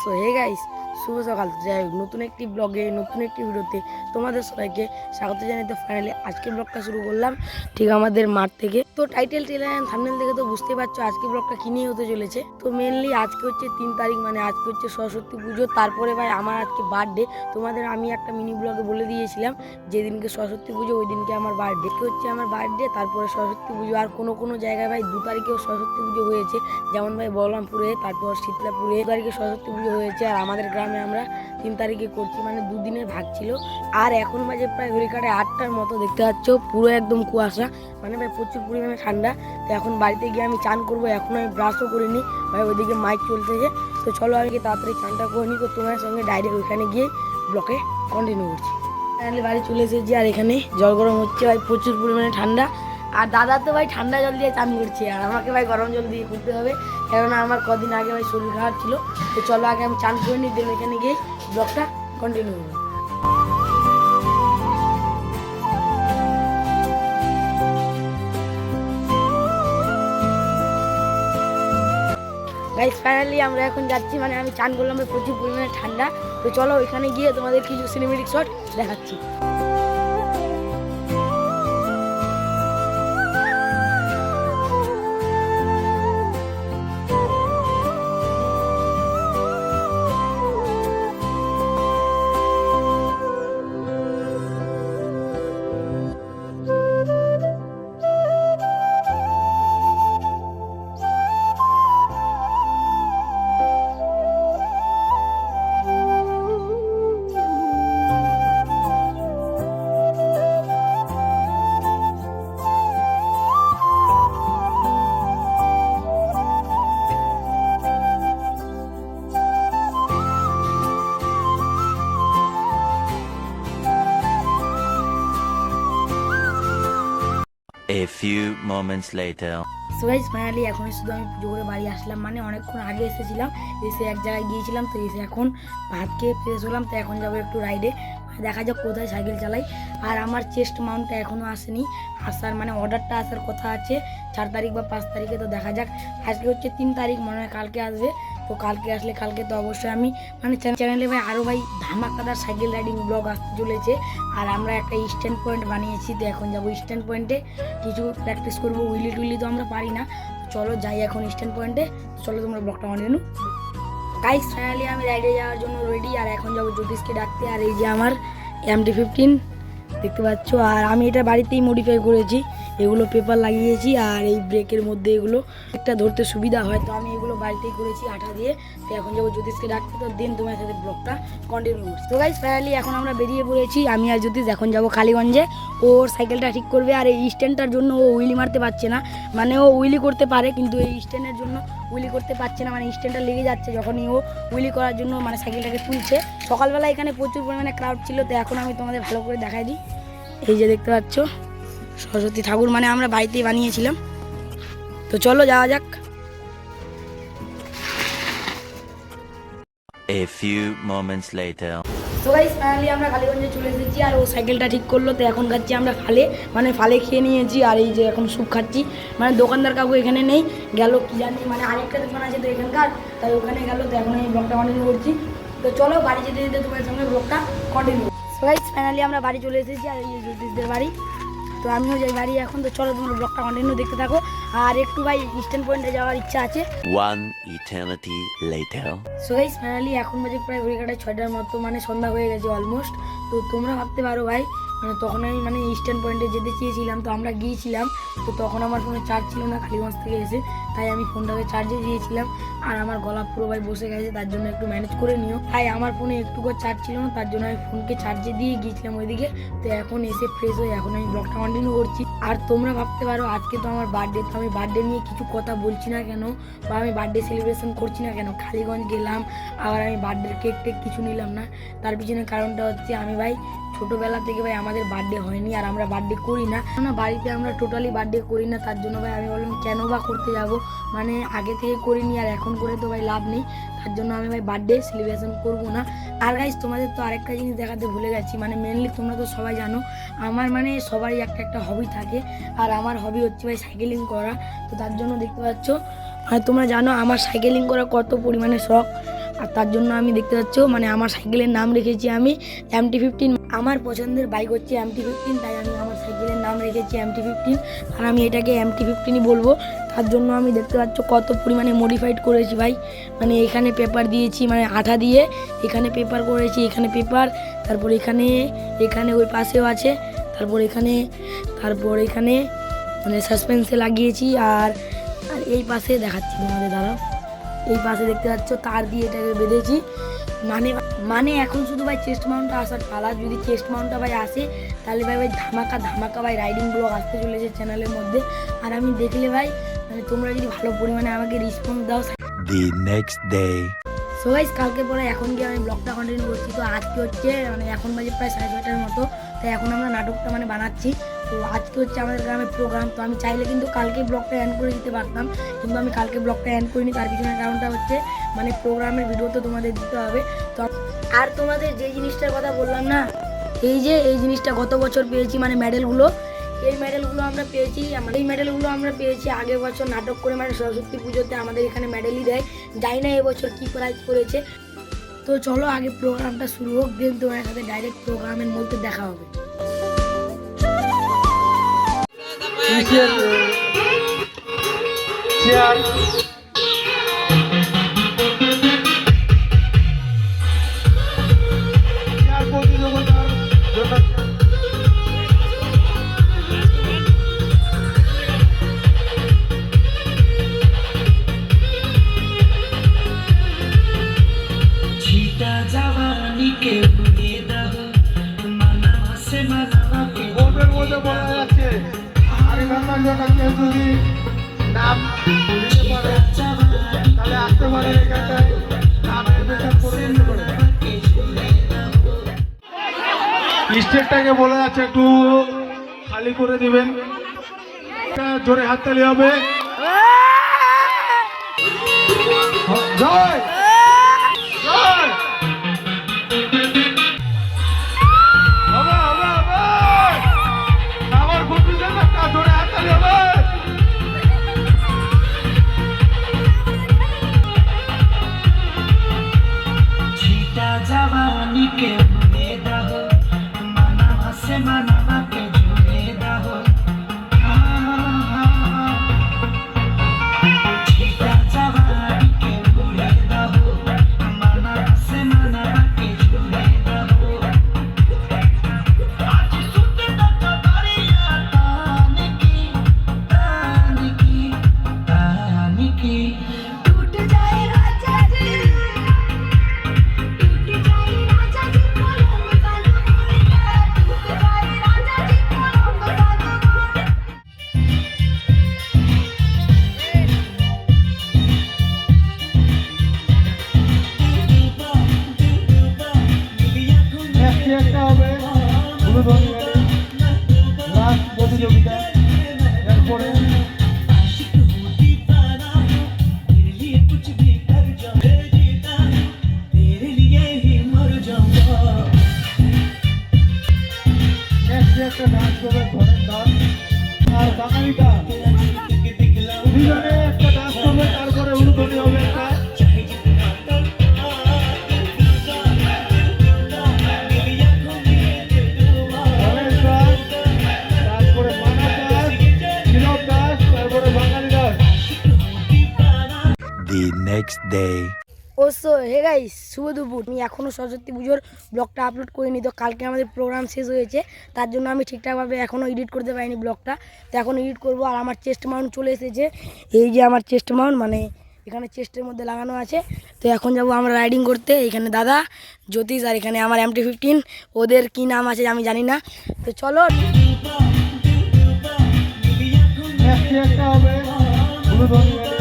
So hey guys, শুভ সকাল। যাই হোক, নতুন একটি ব্লগে নতুন একটি ভিডিওতে তোমাদের সবাইকে স্বাগত জানাতে ফাইনালি আজকে ব্লগটা শুরু করলাম ঠিক আমাদের মাঠ থেকে। তো টাইটেল ট্রেলার এন্ড থাম্বনেল দেখে তো বুঝতে পারছো আজকে ব্লগটা কি নিয়ে হতে চলেছে। তো মেনলি আজকে হচ্ছে 3 তারিখ, মানে আজকে হচ্ছে সরস্বতী পুজো। তারপরে ভাই আমার আজকে বার্থডে। তোমাদের আমি একটা মিনি ব্লগে বলে দিয়েছিলাম যেদিনকে সরস্বতী পুজো ওই দিনকে আমার বার্থডে হচ্ছে আমার বার্থডে, তারপরে সরস্বতী পুজো। আর কোনো জায়গায় ভাই 2 তারিখেও সরস্বতী পুজো হয়েছে, যেমন ভাই বলরামপুরে, তারপর শীতলাপুরে 2 তারিখে সরস্বতী পুজো হয়েছে। আর আমাদের গ্রামে আমরা 3 তারিখে করছি, মানে 2 দিনের ভাগ ছিল। আর এখন বাজে প্রায় ঘড়ি কাটে 8টার মতো। দেখতে পাচ্ছ পুরো একদম কুয়াশা, মানে ভাই প্রচুর পরিমাণে ঠান্ডা। তো এখন বাড়িতে গিয়ে আমি চান করবো, এখন আমি ব্রাশও করিনি ভাই, ওইদিকে মাইক চলতেছে। তো চলো আমি তাড়াতাড়ি চানটা করে নিই। তো তোমার সঙ্গে ডাইরেক্ট ওইখানে গিয়ে ব্লকে কন্টিনিউ করছি। ফাইনালি বাড়ি চলে এসেছি, আর এখানে জল গরম হচ্ছে ভাই, প্রচুর পরিমাণে ঠান্ডা। আর দাদা তো ভাই ঠান্ডা জল দিয়ে চান করছে, আর আমাকে ভাই গরম জল দিয়ে করতে হবে, কেননা আমার কদিন আগে ভাই শরীর খারাপ ছিল। তো চলো আগে আমি চান করে নিই, দেন এখানে গিয়ে ব্লগটা কন্টিনিউ করবো। গাইস ফাইনালি আমরা এখন যাচ্ছি, মানে আমি চান করলাম, প্রচুর পরিমাণে ঠান্ডা। তো চলো ওইখানে গিয়ে তোমাদের কিছু সিনেমেটিক শট দেখাচ্ছি। A few moments later. So guys finally এখন শুধু আমি পুজো করে বাড়ি আসলাম, মানে অনেকক্ষণ আগে এসেছিলাম, এসে এক জায়গায় গিয়েছিলাম। তো এসে এখন ভাত খেয়ে ফ্রেশ হলাম। তো এখন যাবো একটু রাইডে, দেখা যাক কোথায় সাইকেল চালাই। আর আমার চেস্ট মাউন্টটা এখনও আসেনি, আসার মানে অর্ডারটা আসার কথা আছে 4 তারিখ বা 5 তারিখে। তো দেখা যাক, আজকে হচ্ছে 3 তারিখ, মনে হয় কালকে আসবে। তো কালকে আসলে কালকে তো অবশ্যই আমি মানে চ্যানেলে ভাই আরও ভাই ধামাকাদার সাইকেল রাইডিং ব্লগ আসতে চলেছে। আর আমরা একটা স্ট্যান্ড পয়েন্ট বানিয়েছি, তো এখন যাবো স্ট্যান্ড পয়েন্টে কিছু প্র্যাকটিস করবো। উইলি টুইলি তো আমরা পারি না, চলো যাই এখন স্ট্যান্ড পয়েন্টে। চলো তোমরা ব্লগটা কন্টিনিউ। গাইস ফাইনালি আমি রাইডে যাওয়ার জন্য রেডি, আর এখন যাবো জ্যোতিষকে ডাকতে। আর এই যে আমার MT-15 দেখতে পাচ্ছ, আর আমি এটা বাড়িতেই মডিফাই করেছি, এগুলো পেপার লাগিয়েছি। আর এই ব্রেকের মধ্যে এগুলো একটা ধরতে সুবিধা হয়, তো আমি এগুলো বাড়িতেই করেছি আঠা দিয়ে। তো এখন যাবো জ্যোতিষকে ডাকতে, তো দিন তোমার সাথে ব্লগটা কন্টিনিউ করছি। তো গাইস ফাইনালি এখন আমরা বেরিয়ে পড়েছি, আমি আর জ্যোতিষ এখন যাবো কালীগঞ্জে। ওর সাইকেলটা ঠিক করবে। আর এই স্ট্যান্ডটার জন্য ও উইলি মারতে পারছে না, মানে ও উইলি করতে পারে কিন্তু এই স্ট্যান্ডের জন্য উইলি করতে পারছে না, মানে স্ট্যান্ডটা লেগে যাচ্ছে যখনই ও উইলি করার জন্য মানে সাইকেলটাকে তুলছে। সকালবেলা এখানে প্রচুর পরিমাণে ক্রাউড ছিল। তো এখন আমি তোমাদের ভালো করে দেখাই দিই। এই যে দেখতে পাচ্ছ সরস্বতী ঠাকুর, মানে আমরা বাড়িতেই বানিয়েছিলাম। তো চলো যাওয়া যাক। A few moments later. তো গাইস ফাইনালি আমরা কালীগঞ্জে চলে এসেছি, আর ও সাইকেলটা ঠিক করলো। তো এখন খাচ্ছি আমরা ফালে, মানে ফালে খেয়ে নিয়েছি। আর এই যে এখন স্যুপ খাচ্ছি, মানে দোকানদার কাকু এখানে নেই, গেল কি জানি, মানে আরেকটা দোকান আছে তো এখানকার, তাই ওখানে গেল। তো এখন আমি ব্লগটা কন্টিনিউ করছি। তো চলো বাড়ি যেতে যেতে তোমার সঙ্গে ব্লগটা কন্টিনিউ। তো গাইস ফাইনালি আমরা বাড়ি চলে এসেছি, আর এই যে জ্যোতিষদের বাড়ি। তো আমিও যাই বাড়ি এখন। তো চলো তোমরা ব্লগটা কন্টিনিউ দেখতে থাকো। আর একটু ভাই স্ট্যান্ড পয়েন্টে যাওয়ার ইচ্ছা আছে। One eternity later. So guys finally এখন বাজে প্রায় ঘড়ি কাটায় 6টার মতো, মানে সন্ধ্যা হয়ে গেছে অলমোস্ট। তো তোমরা ভাবতে পারো ভাই, মানে তখন আমি মানে স্ট্যান্ড পয়েন্টে যেতে চেয়েছিলাম, তো আমরা গিয়েছিলাম। তো তখন আমার ফোনে চার্জ ছিল না কালীগঞ্জ থেকে এসে, তাই আমি ফোনটাকে চার্জে দিয়েছিলাম। আর আমার গলা পুরো ভাই বসে গেছে, তার জন্য একটু ম্যানেজ করে নিও। তাই আমার ফোনে একটুকু চার্জ ছিল না, তার জন্য আমি ফোনকে চার্জে দিয়ে গিয়েছিলাম ওইদিকে। তো এখন এসে ফ্রেশ হয়ে এখন আমি ব্লগটা কন্টিনিউ করছি। আর তোমরা ভাবতে পারো আজকে তো আমার বার্থডে, তো আমি বার্থডে নিয়ে কিছু কথা বলছি না কেন, বা আমি বার্থডে সেলিব্রেশন করছি না কেন। কালীগঞ্জ গেলাম, আবার আমি বার্থডের কেক টেক কিছু নিলাম না। তার পিছনে কারণটা হচ্ছে আমি ভাই ছোটোবেলা থেকে ভাই আমাদের বার্থডে হয়নি, আর আমরা বার্থডে করি না, বাড়িতে আমরা টোটালি বার্থডে করি না। তার জন্য ভাই আমি বললাম কেন বা করতে যাব, মানে আগে থেকে করিনি আর এখন করে তো ভাই লাভ নেই। তার জন্য আমি ভাই বার্থডে সেলিব্রেশন করবো না। আর গাইস তোমাদের তো আরেকটা জিনিস দেখাতে ভুলে গেছি, মানে মেনলি তোমরা তো সবাই জানো আমার মানে সবারই একটা হবি থাকে, আর আমার হবি হচ্ছে ভাই সাইকেলিং করা। তো তার জন্য দেখতে পাচ্ছ, মানে তোমরা জানো আমার সাইকেলিং করা কত পরিমাণে শখ। আর তার জন্য আমি দেখতে পাচ্ছ মানে আমার সাইকেলের নাম রেখেছি আমি MT-15। আমার পছন্দের বাইক হচ্ছে MT-15, তাই আমি আমার সাইকেলের নাম রেখেছি MT-15, আর আমি এটাকে MT-15ই বলবো। তার জন্য আমি দেখতে পাচ্ছ কত পরিমাণে মডিফাইড করেছি ভাই, মানে এখানে পেপার দিয়েছি, মানে আঠা দিয়ে এখানে পেপার করেছি, এখানে পেপার, তারপর এখানে ওই পাশেও আছে, তারপর এখানে মানে সাসপেন্সে লাগিয়েছি। আর এই পাশে দেখাচ্ছি তোমাদের, দাঁড়াও, এই পাশে দেখতে পাচ্ছ তার দিয়ে এটাকে বেঁধেছি। মানে এখন শুধু ভাই চেস্ট মাউন্টটা আসার পালা। যদি চেস্ট মাউন্টটা ভাই আসে তাহলে ভাই ধামাকা ভাই রাইডিং ব্লগ আসতে চলেছে চ্যানেলের মধ্যে। আর আমি দেখলে ভাই মানে তোমরা যদি ভালো পরিমাণে আমাকে রেসপন্স দাও। The next day. So guys, কালকে পরে এখন গিয়ে আমি ব্লগটা কন্টিনিউ করছি। তো আজকে হচ্ছে মানে এখন বাজে প্রায় 6:30টার মতো, তাই এখন আমরা নাটকটা মানে বানাচ্ছি। তো আজকে হচ্ছে আমাদের গ্রামের প্রোগ্রাম। তো আমি চাইলে কিন্তু কালকে ব্লগটা এন্ড করে দিতে পারতাম, কিন্তু আমি কালকে ব্লগটা এন্ড করিনি। তার পিছনের কারণটা হচ্ছে মানে প্রোগ্রামের ভিডিও তো তোমাদের দিতে হবে। তো আর তোমাদের যে জিনিসটার কথা বললাম না, এই জিনিসটা গত বছর পেয়েছি মানে মেডেলগুলো, এই মেডেলগুলো আমরা পেয়েছি আগের বছর নাটক করে, মানে সরস্বতী পুজোতে আমাদের এখানে মেডেলই দেয়। জানি না এবছর কী প্রাইজ করেছে। তো চলো আগে প্রোগ্রামটা শুরু হোক, দেন তোমার সাথে ডাইরেক্ট প্রোগ্রামের মধ্যে দেখা হবে। বোর্ডের মধ্যে বলা যাচ্ছে আর এখানকার জন্য কেউ যদি নাম দিতে পারে তাহলে আসতে পারে এখানটায় নাম এডমিশন করে দিতে পারে। স্টেজটাকে বলা যাচ্ছে একটু খালি করে দিবেন, জোরে হাততালি হবে। জয় জয় একটা হবে উলুধ্বনি লাস্ট প্রতিযোগিতা, এরপরে একটা ডান্স করবে ঘরের ডান্স, আর বাঙালি ডান্স দুজনে একটা ডান্স করবে, তারপরে উলুধ্বনি হবে একটা। The next day. So hey guys, শুভ দুপুর। আমি এখনও সরস্বতী পুজোর ব্লগটা আপলোড করিনি, তো কালকে আমাদের প্রোগ্রাম শেষ হয়েছে, তার জন্য আমি ঠিকঠাকভাবে এখনও এডিট করতে পারিনি ব্লগটা। তো এখন এডিট করবো। আর আমার চেস্ট মাউন্ট চলে এসেছে, এই যে আমার চেস্ট মাউন্ট, মানে এখানে চেস্টের মধ্যে লাগানো আছে। তো এখন যাবো আমরা রাইডিং করতে। এখানে দাদা জ্যোতিষ আর এখানে আমার MT-15, ওদের কি নাম আছে আমি জানি না। তো চলো একটা হবে উলুধ্বনি।